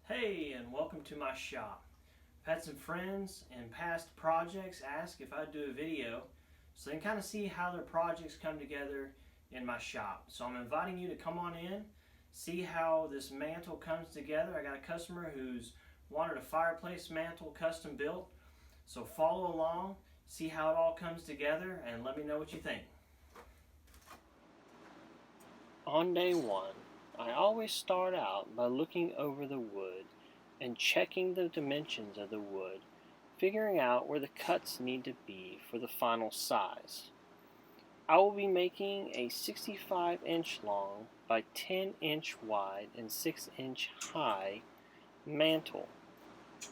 Hey, and welcome to my shop. I've had some friends in past projects ask if I'd do a video so they can kind of see how their projects come together in my shop. So I'm inviting you to come on in, see how this mantle comes together. I got a customer who's wanted a fireplace mantle custom built. So follow along, see how it all comes together, and let me know what you think. On day one, I always start out by looking over the wood and checking the dimensions of the wood, figuring out where the cuts need to be for the final size. I will be making a 65-inch long by 10-inch wide and 6-inch high mantle.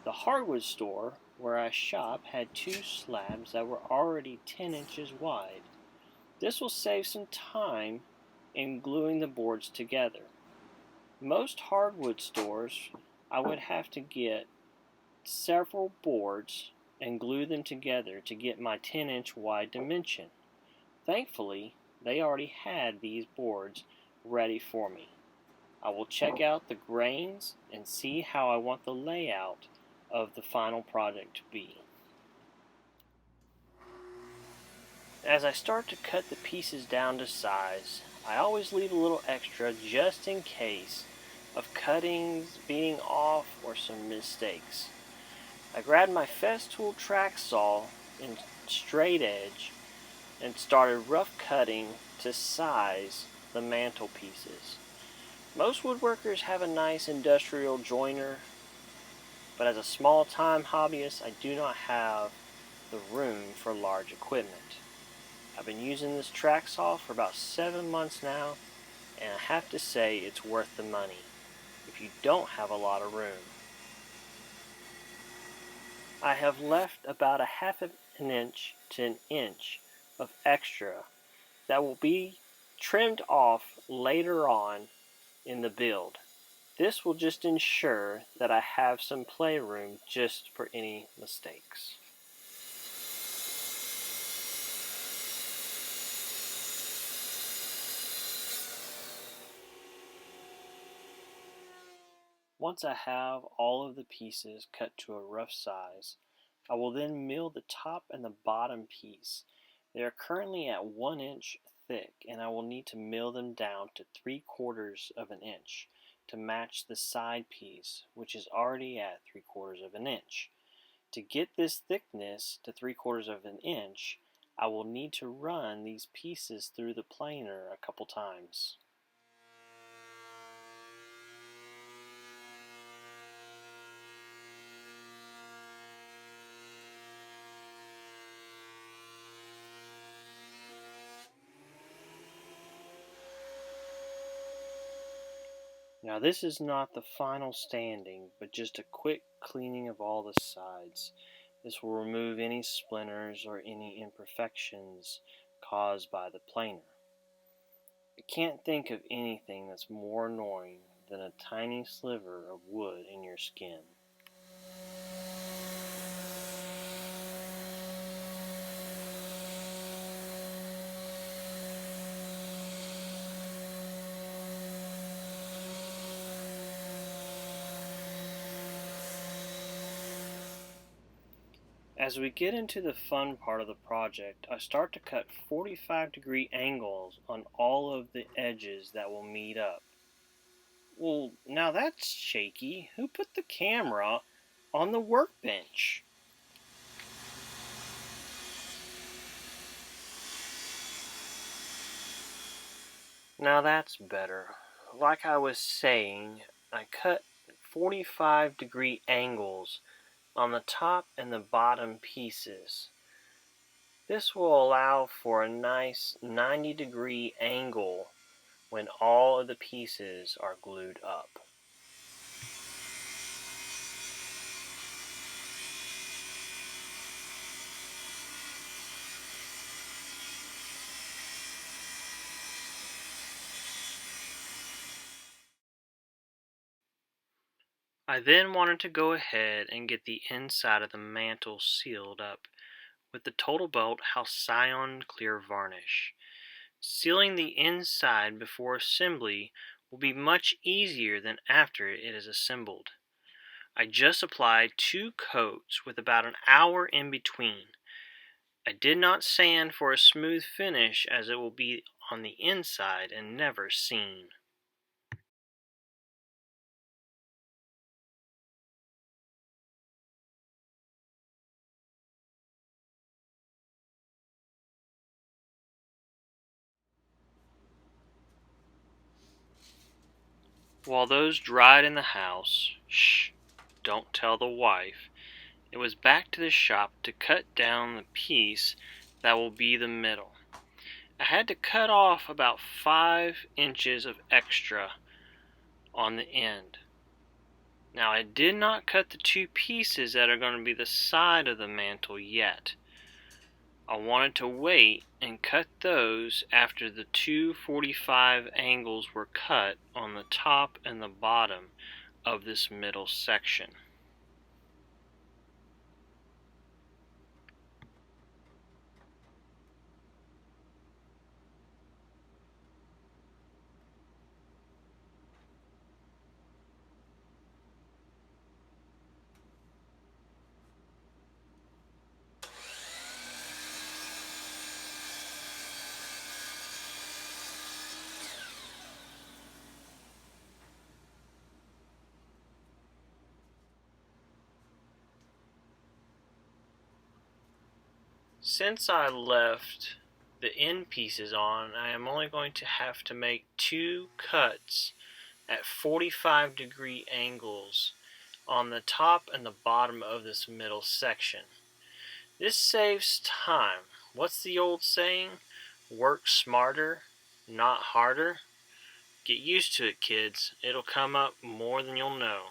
The hardwood store where I shop had two slabs that were already 10 inches wide. This will save some time in gluing the boards together. Most hardwood stores, I would have to get several boards and glue them together to get my 10-inch wide dimension. Thankfully, they already had these boards ready for me. I will check out the grains and see how I want the layout of the final project to be. As I start to cut the pieces down to size, I always leave a little extra just in case of cuttings being off or some mistakes. I grabbed my Festool track saw in straight edge and started rough cutting to size the mantle pieces. Most woodworkers have a nice industrial joiner, but as a small time hobbyist, I do not have the room for large equipment. I've been using this track saw for about 7 months now, and I have to say it's worth the money if you don't have a lot of room. I have left about a half an inch to an inch of extra that will be trimmed off later on in the build. This will just ensure that I have some playroom just for any mistakes. Once I have all of the pieces cut to a rough size, I will then mill the top and the bottom piece. They are currently at 1 inch thick, and I will need to mill them down to 3/4 of an inch to match the side piece, which is already at 3/4 of an inch. To get this thickness to 3/4 of an inch, I will need to run these pieces through the planer a couple times. Now this is not the final standing, but just a quick cleaning of all the sides. This will remove any splinters or any imperfections caused by the planer. I can't think of anything that's more annoying than a tiny sliver of wood in your skin. As we get into the fun part of the project, I start to cut 45-degree angles on all of the edges that will meet up. Well, now that's shaky. Who put the camera on the workbench? Now that's better. Like I was saying, I cut 45-degree angles on the top and the bottom pieces. This will allow for a nice 90-degree angle when all of the pieces are glued up. I then wanted to go ahead and get the inside of the mantle sealed up with the Total Belt Halcyon Clear Varnish. Sealing the inside before assembly will be much easier than after it is assembled. I just applied 2 coats with about an hour in between. I did not sand for a smooth finish as it will be on the inside and never seen. While those dried in the house, don't tell the wife, it was back to the shop to cut down the piece that will be the middle. I had to cut off about 5 inches of extra on the end. Now I did not cut the 2 pieces that are going to be the side of the mantel yet. I wanted to wait and cut those after the 245 angles were cut on the top and the bottom of this middle section. Since I left the end pieces on, I am only going to have to make 2 cuts at 45-degree angles on the top and the bottom of this middle section. This saves time. What's the old saying? Work smarter, not harder. Get used to it, kids. It'll come up more than you'll know.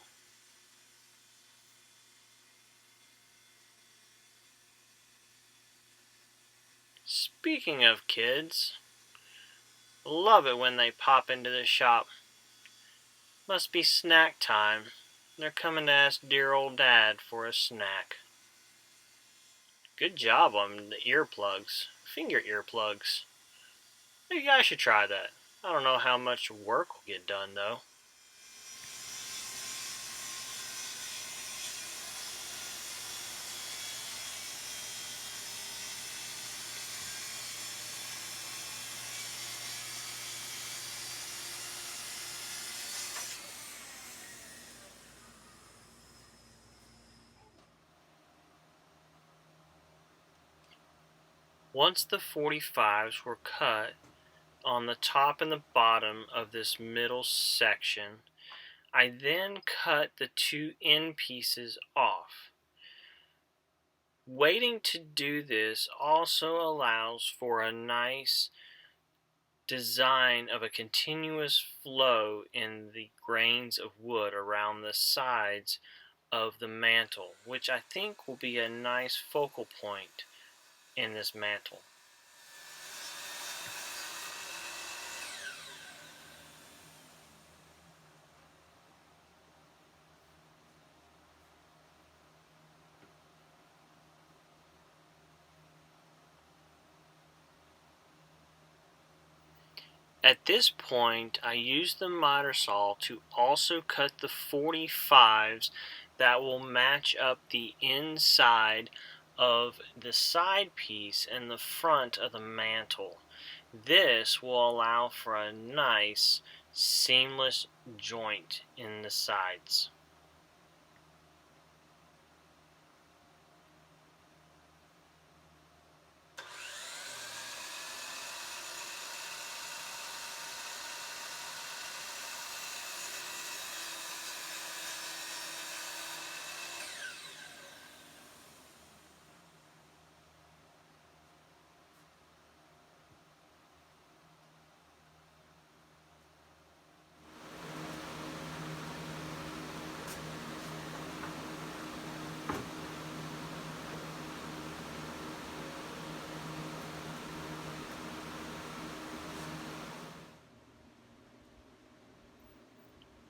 Speaking of kids, love it when they pop into the shop. Must be snack time. They're coming to ask dear old Dad for a snack. Good job on the earplugs. Finger earplugs. Maybe I should try that. I don't know how much work will get done, though. Once the 45s were cut on the top and the bottom of this middle section, I then cut the 2 end pieces off. Waiting to do this also allows for a nice design of a continuous flow in the grains of wood around the sides of the mantel, which I think will be a nice focal point in this mantel. At this point, I used the miter saw to also cut the 45s that will match up the inside of the side piece and the front of the mantel. This will allow for a nice seamless joint in the sides.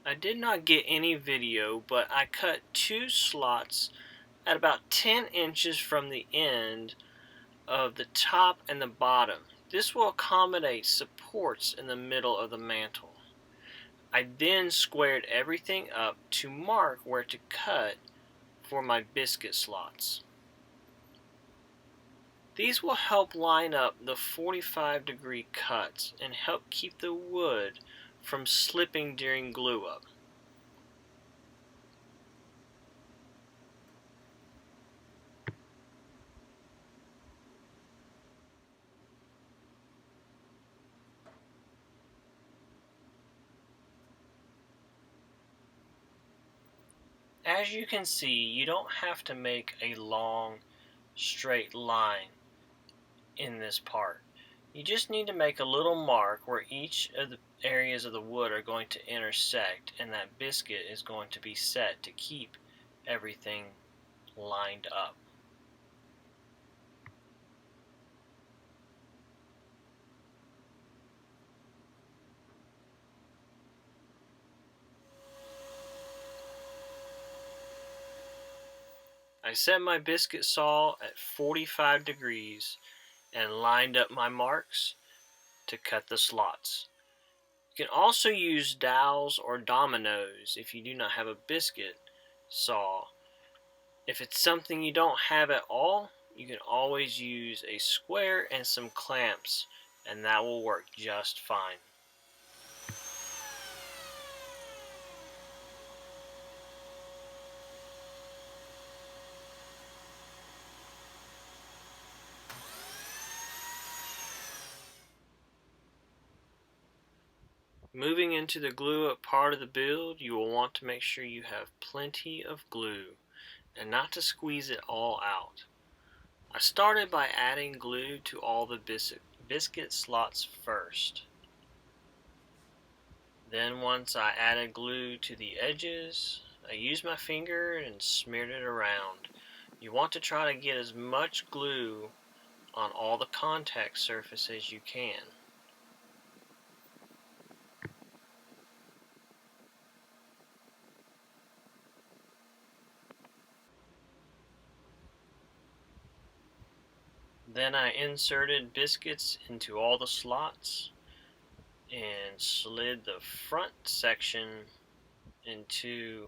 I did not get any video, but I cut 2 slots at about 10 inches from the end of the top and the bottom. This will accommodate supports in the middle of the mantel. I then squared everything up to mark where to cut for my biscuit slots. These will help line up the 45-degree cuts and help keep the wood from slipping during glue up. As you can see, you don't have to make a long straight line in this part. You just need to make a little mark where each of the areas of the wood are going to intersect, and that biscuit is going to be set to keep everything lined up. I set my biscuit saw at 45 degrees and lined up my marks to cut the slots. You can also use dowels or dominoes if you do not have a biscuit saw. If it's something you don't have at all, you can always use a square and some clamps, and that will work just fine. Moving into the glue up part of the build, you will want to make sure you have plenty of glue and not to squeeze it all out. I started by adding glue to all the biscuit slots first. Then once I added glue to the edges, I used my finger and smeared it around. You want to try to get as much glue on all the contact surface as you can. Then I inserted biscuits into all the slots and slid the front section into,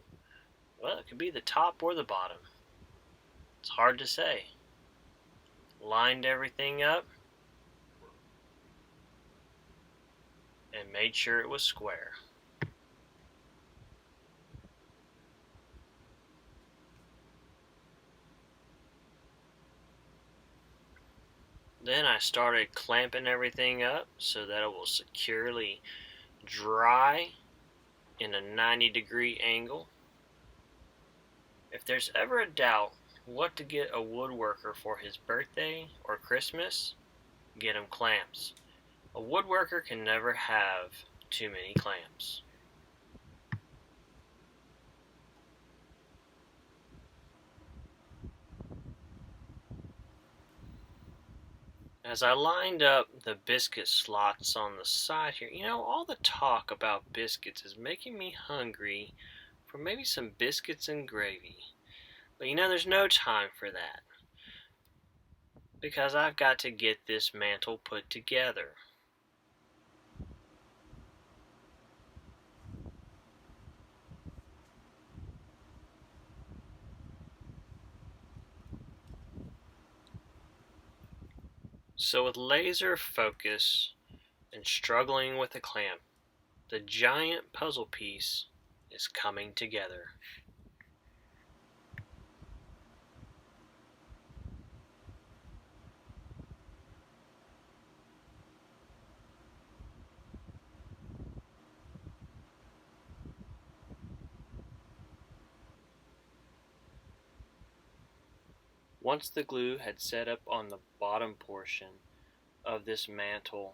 well, it could be the top or the bottom. It's hard to say. Lined everything up and made sure it was square. Then I started clamping everything up so that it will securely dry in a 90-degree angle. If there's ever a doubt what to get a woodworker for his birthday or Christmas, get him clamps. A woodworker can never have too many clamps. As I lined up the biscuit slots on the side here, all the talk about biscuits is making me hungry for maybe some biscuits and gravy. But there's no time for that because I've got to get this mantle put together. So with laser focus and struggling with the clamp, the giant puzzle piece is coming together. Once the glue had set up on the bottom portion of this mantle,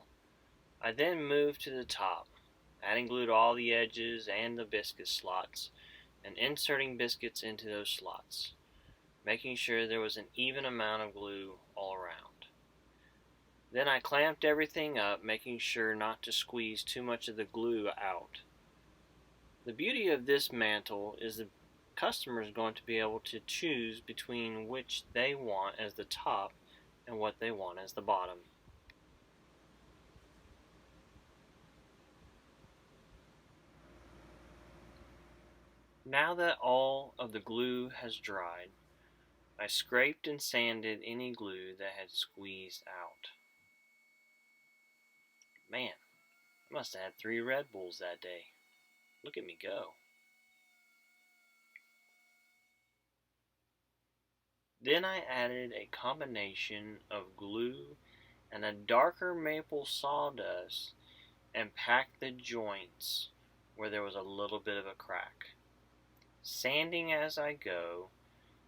I then moved to the top, adding glue to all the edges and the biscuit slots, and inserting biscuits into those slots, making sure there was an even amount of glue all around. Then I clamped everything up, making sure not to squeeze too much of the glue out. The beauty of this mantle is the customer is going to be able to choose between which they want as the top and what they want as the bottom. Now that all of the glue has dried, I scraped and sanded any glue that had squeezed out. Man, I must have had 3 Red Bulls that day. Look at me go. Then I added a combination of glue and a darker maple sawdust and packed the joints where there was a little bit of a crack, sanding as I go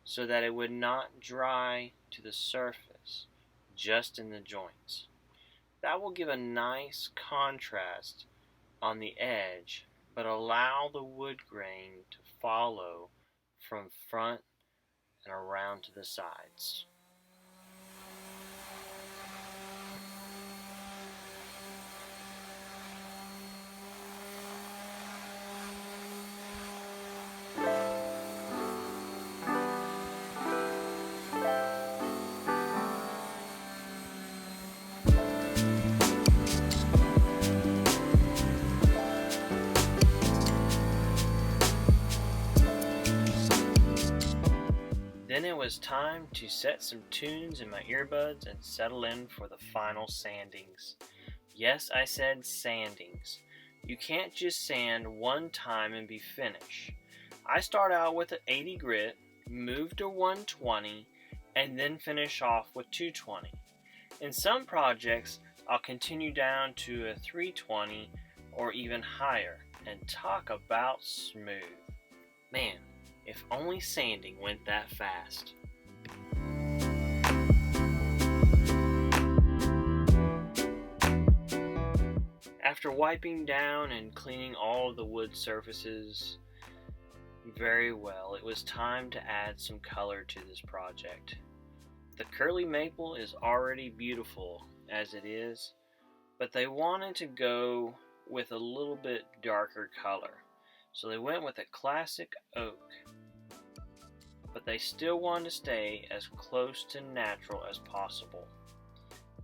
so that it would not dry to the surface, just in the joints. That will give a nice contrast on the edge, but allow the wood grain to follow from front and around to the sides. Then it was time to set some tunes in my earbuds and settle in for the final sandings. Yes, I said sandings. You can't just sand one time and be finished. I start out with an 80 grit, move to 120, and then finish off with 220. In some projects, I'll continue down to a 320 or even higher, and talk about smooth. Man, if only sanding went that fast. After wiping down and cleaning all of the wood surfaces very well, it was time to add some color to this project. The curly maple is already beautiful as it is, but they wanted to go with a little bit darker color. So they went with a classic oak, but they still wanted to stay as close to natural as possible.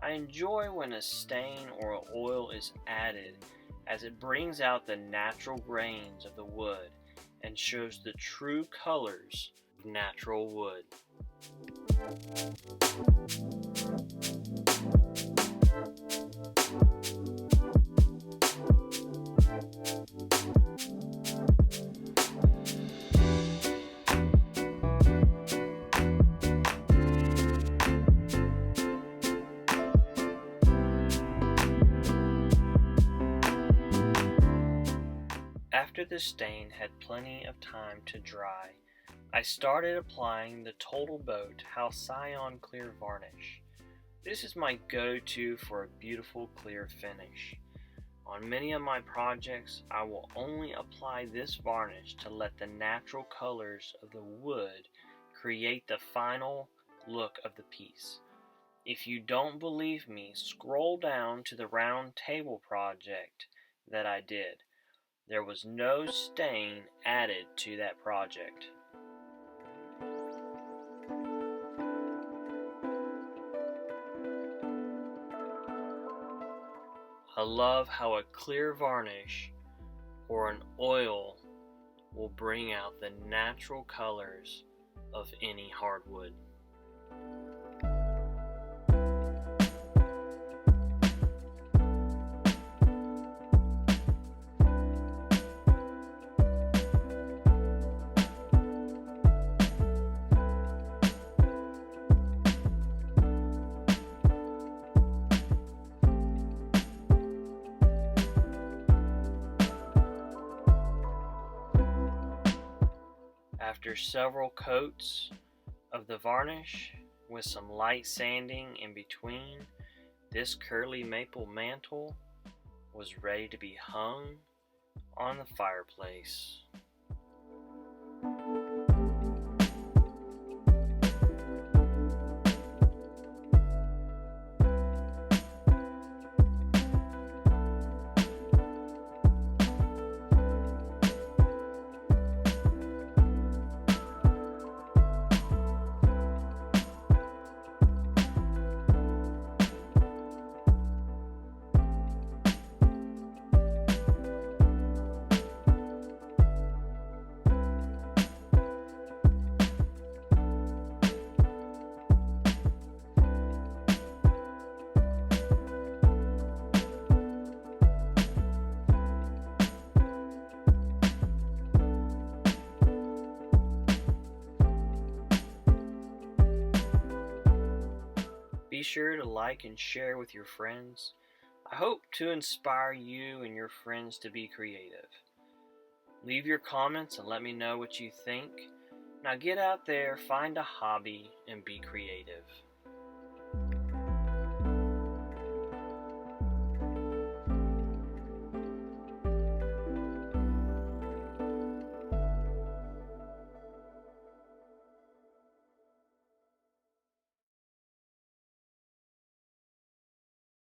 I enjoy when a stain or oil is added, as it brings out the natural grains of the wood and shows the true colors of natural wood. After the stain had plenty of time to dry, I started applying the Total Boat Halcyon Clear Varnish. This is my go-to for a beautiful clear finish. On many of my projects, I will only apply this varnish to let the natural colors of the wood create the final look of the piece. If you don't believe me, scroll down to the round table project that I did. There was no stain added to that project. I love how a clear varnish or an oil will bring out the natural colors of any hardwood. After several coats of the varnish with some light sanding in between, this curly maple mantle was ready to be hung on the fireplace. sure to like and share with your friends. I hope to inspire you and your friends to be creative. Leave your comments and let me know what you think. Now get out there, find a hobby, and be creative.